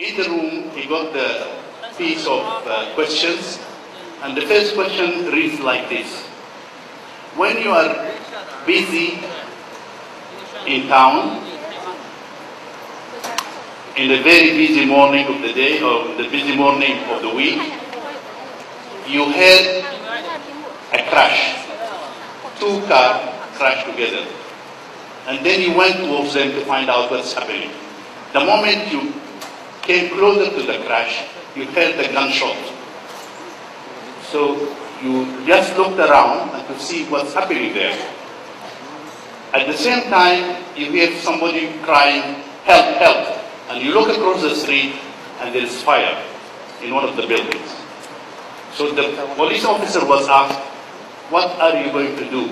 In the room, he got the piece of questions, and the first question reads like this. When you are busy in town, in the very busy morning of the day, or the busy morning of the week, you heard a crash. Two cars crashed together. And then you went towards them to find out what's happening. The moment you came closer to the crash, you heard the gunshot. So you just looked around and to see what's happening there. At the same time, you hear somebody crying, "Help, help." And you look across the street and there is fire in one of the buildings. So the police officer was asked, "What are you going to do?"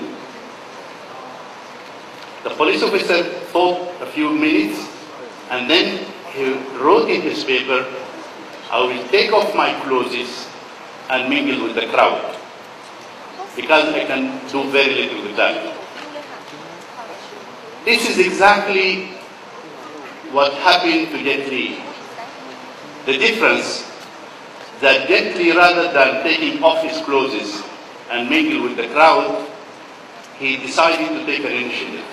The police officer thought a few minutes, and then he wrote in his paper, "I will take off my clothes and mingle with the crowd, because I can do very little with that." This is exactly what happened to Jet Li. The difference that Jet Li, rather than taking off his clothes and mingle with the crowd, he decided to take an initiative.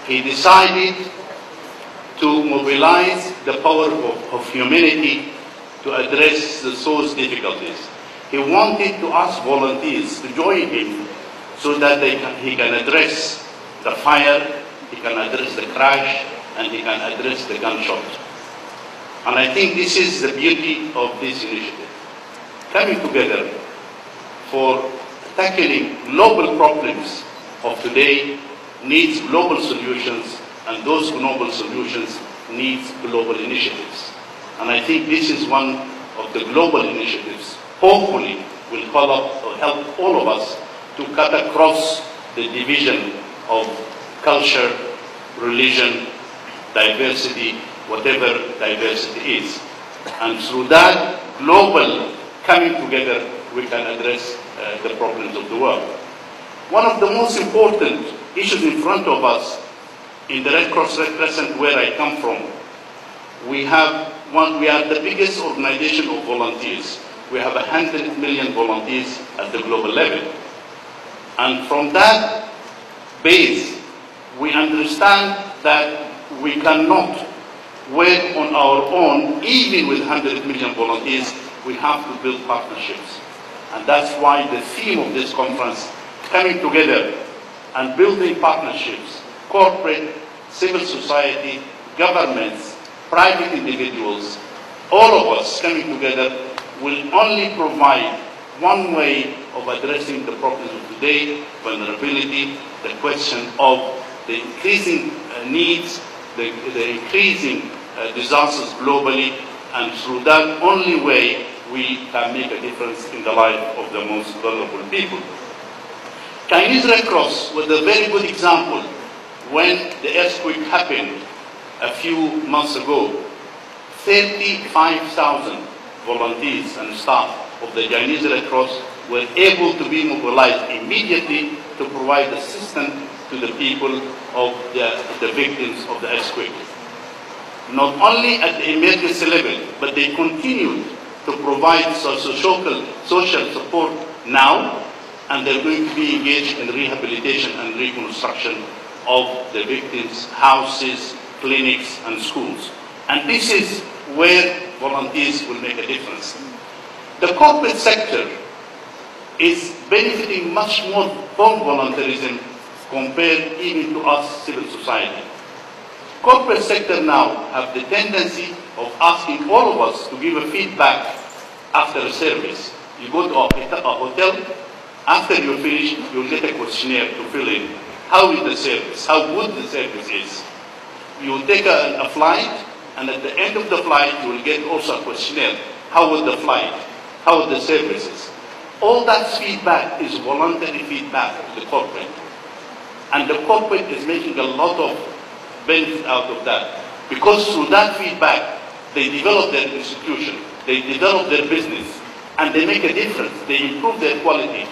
He decided to mobilize the power of humanity to address the source difficulties. He wanted to ask volunteers to join him so that he can address the fire, he can address the crash, and he can address the gunshot. And I think this is the beauty of this initiative. Coming together for tackling global problems of today needs global solutions, and those global solutions needs global initiatives. And I think this is one of the global initiatives, hopefully will help all of us to cut across the division of culture, religion, diversity, whatever diversity is. And through that global coming together, we can address the problems of the world. One of the most important issues in front of us in the Red Cross Red Crescent, where I come from, we are the biggest organization of volunteers. We have 100 million volunteers at the global level. And from that base, we understand that we cannot work on our own. Even with 100 million volunteers, we have to build partnerships. And that's why the theme of this conference, coming together and building partnerships, corporate, civil society, governments, private individuals, all of us coming together will only provide one way of addressing the problems of today, vulnerability, the question of the increasing needs, the increasing disasters globally, and through that only way we can make a difference in the life of the most vulnerable people. Chinese Red Cross was a very good example. When the earthquake happened a few months ago, 35,000 volunteers and staff of the Chinese Red Cross were able to be mobilized immediately to provide assistance to the people of the victims of the earthquake. Not only at the emergency level, but they continued to provide social support now, and they're going to be engaged in rehabilitation and reconstruction of the victims' houses, clinics, and schools. And this is where volunteers will make a difference. The corporate sector is benefiting much more from volunteerism compared even to us, civil society. Corporate sector now have the tendency of asking all of us to give a feedback after a service. You go to a hotel, after you finish, you'll get a questionnaire to fill in. How is the service? How good the service is? You take a flight, and at the end of the flight, you will get also a questionnaire. How was the flight? How are the services? All that feedback is voluntary feedback to the corporate. And the corporate is making a lot of benefit out of that. Because through that feedback, they develop their institution, they develop their business, and they make a difference. They improve their quality.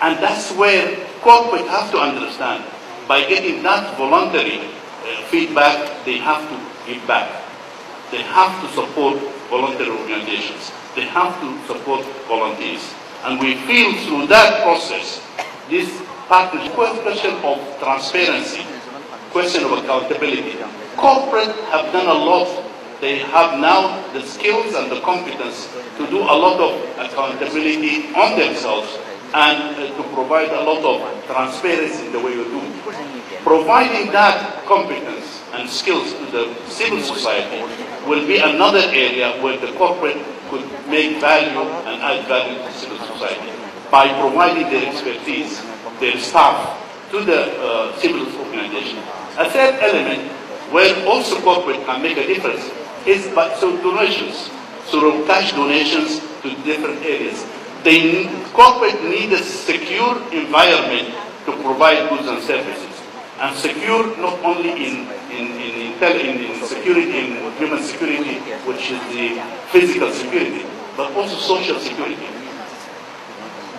And that's where corporate have to understand. By getting that voluntary feedback, they have to give back. they have to support voluntary organizations. They have to support volunteers. And we feel through that process, this partnership, question of transparency, question of accountability. Corporate have done a lot. They have now the skills and the competence to do a lot of accountability on themselves and to provide a lot of transparency in the way you do. Providing that competence and skills to the civil society will be another area where the corporate could make value and add value to civil society by providing their expertise, their staff to the civil organization. A third element where also corporate can make a difference is through donations, through cash donations to different areas. Corporate need a secure environment to provide goods and services. And secure not only in security, in human security, which is the physical security, but also social security.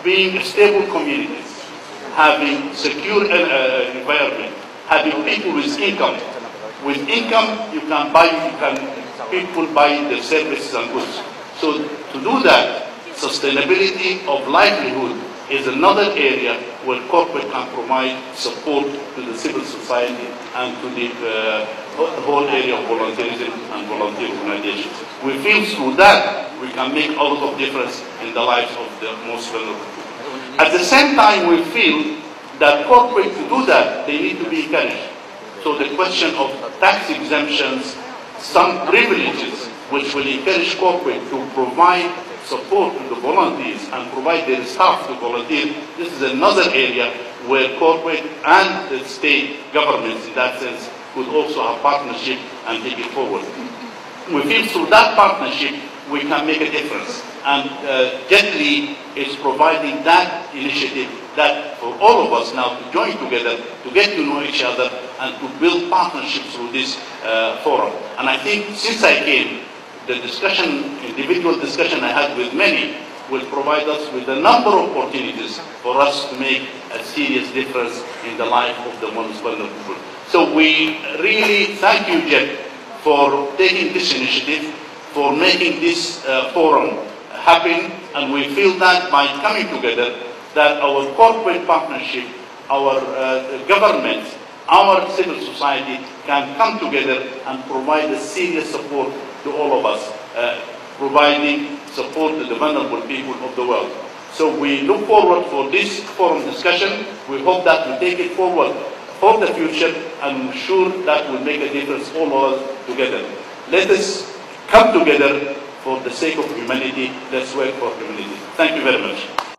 Being stable communities, having secure environment, having people with income. With income, people buy the services and goods. So to do that, sustainability of livelihood is another area where corporate can provide support to the civil society and to the whole area of volunteerism and volunteer organizations. We feel through that we can make a lot of difference in the lives of the most vulnerable. At the same time, we feel that corporate, to do that, they need to be encouraged. So the question of tax exemptions, some privileges which will encourage corporate to provide support to the volunteers and provide their staff to volunteer. This is another area where corporate and the state governments, in that sense, could also have partnership and take it forward. We feel through that partnership we can make a difference. And JETLI is providing that initiative that for all of us now to join together, to get to know each other, and to build partnerships through this forum. And I think since I came, the discussion, individual discussion I had with many, will provide us with a number of opportunities for us to make a serious difference in the life of the most vulnerable people. So we really thank you, Jet, for taking this initiative, for making this forum happen, and we feel that by coming together, that our corporate partnership, our government, our civil society can come together and provide a serious support to all of us, providing support to the vulnerable people of the world. So we look forward for this forum discussion. We hope that we take it forward for the future, and we're sure that will make a difference all of us together. Let us come together for the sake of humanity. Let's work for humanity. Thank you very much.